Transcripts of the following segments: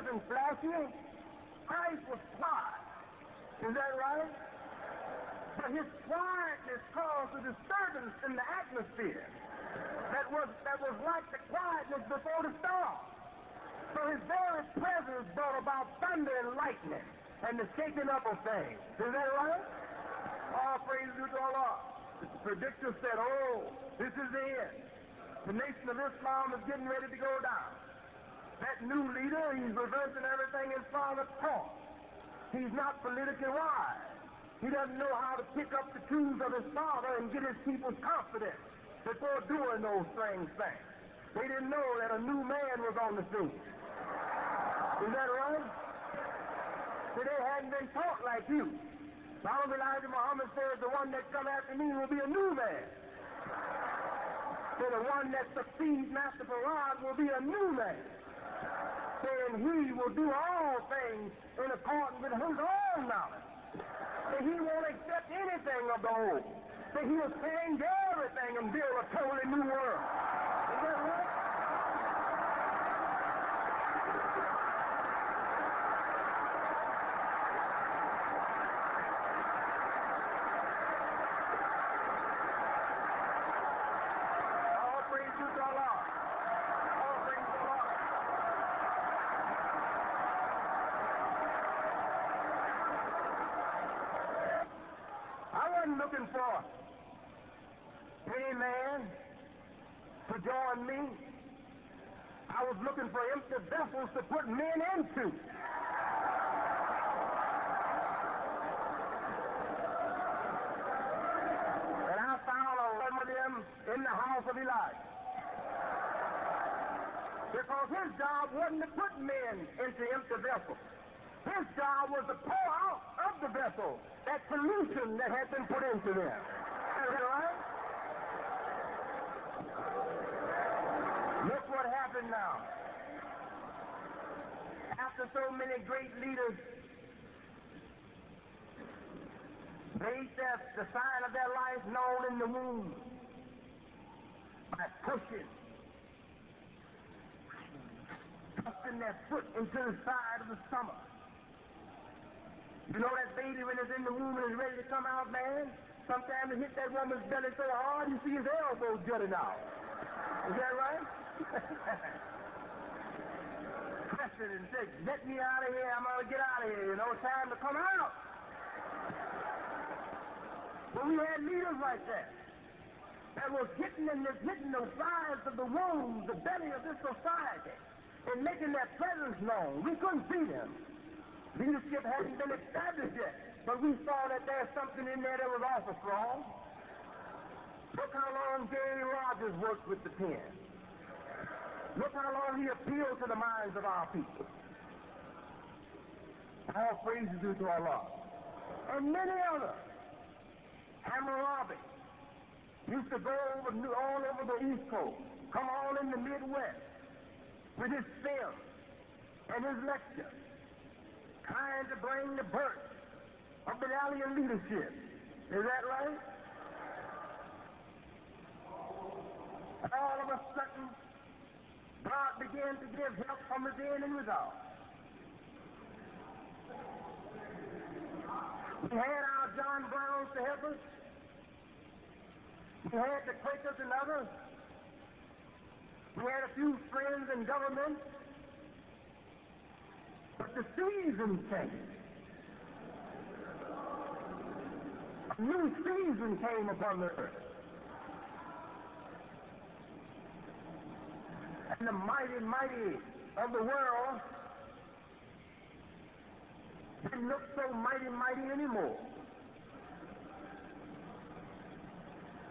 wasn't flashy. Christ was quiet. Is that right? But his quietness caused a disturbance in the atmosphere that was like the quietness before the storm. So his very presence brought about thunder and lightning and the shaking up of things. Is that right? All praise to Allah. The predictor said, oh, this is the end. The nation of Islam is getting ready to go down. That new leader, he's reversing everything his father taught. He's not politically wise. He doesn't know how to pick up the tools of his father and get his people's confidence before doing those strange things. They didn't know that a new man was on the scene. Is that right? So they hadn't been taught like you. Imam WD Mohammed says the one that come after me will be a new man. So the one that succeeds Master Farad will be a new man. Saying he will do all things in accordance with his own knowledge. That he won't accept anything of the old. That he'll change everything and build a totally new world. Is that right? All praise to Allah. All praise to Allah. I wasn't looking for any man to join me. I was looking for empty vessels to put men into. And I found 11 of them in the house of Elijah. Because his job wasn't to put men into empty vessels. His job was to pour out of the vessel that pollution that had been put into them. Is that right? Look what happened now. After so many great leaders made the sign of their life known in the womb by pushing their foot into the side of the stomach. You know that baby when it's in the womb and is ready to come out, man? Sometimes it hit that woman's belly so hard you see his elbows jutting out. Is that right? Press it and say, let me out of here, I'm going to get out of here, you know, it's time to come out. But we had leaders like that was hitting the sides of the womb, the belly of this society, and making their presence known. We couldn't see them. Leadership hadn't been established yet, but we saw that there's something in there that was awful strong. Look how long Gary Rogers worked with the pen. Look how long he appealed to the minds of our people. All praises due to Allah. And many others. Hammurabi used to go all over the East Coast, come all in the Midwest with his film and his lecture, trying to bring the birth of Benalian leadership. Is that right? All of a sudden, God began to give help from within and without. We had our John Browns to help us. We had the Quakers and others. We had a few friends in government. But the season came. A new season came upon the earth. And the mighty of the world didn't look so mighty anymore.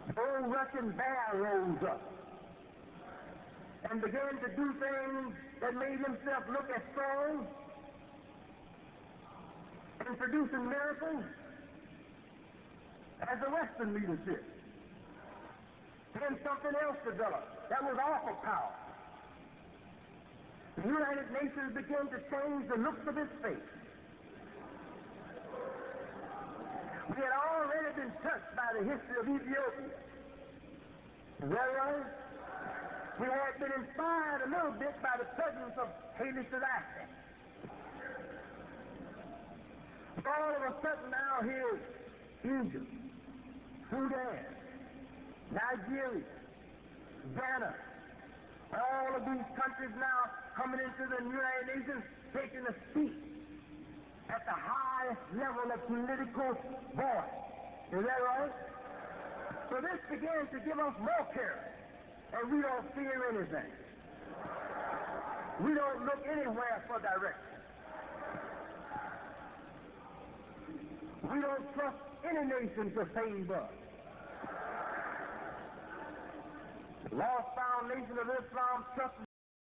The old Russian bear rose up and began to do things that made himself look as strong and producing miracles as the Western leadership. Then something else developed that was awful power. The United Nations began to change the looks of its face. We had already been touched by the history of Ethiopia. Is that right? We had been inspired a little bit by the presence of Haile Selassie. All of a sudden now here's Egypt, Sudan, Nigeria, Ghana, all of these countries now coming into the United Nations, taking a seat at the highest level of political voice. Is that right? So this begins to give us more courage, and we don't fear anything. We don't look anywhere for direction. We don't trust any nation to save us. The lost found nation of Islam trusts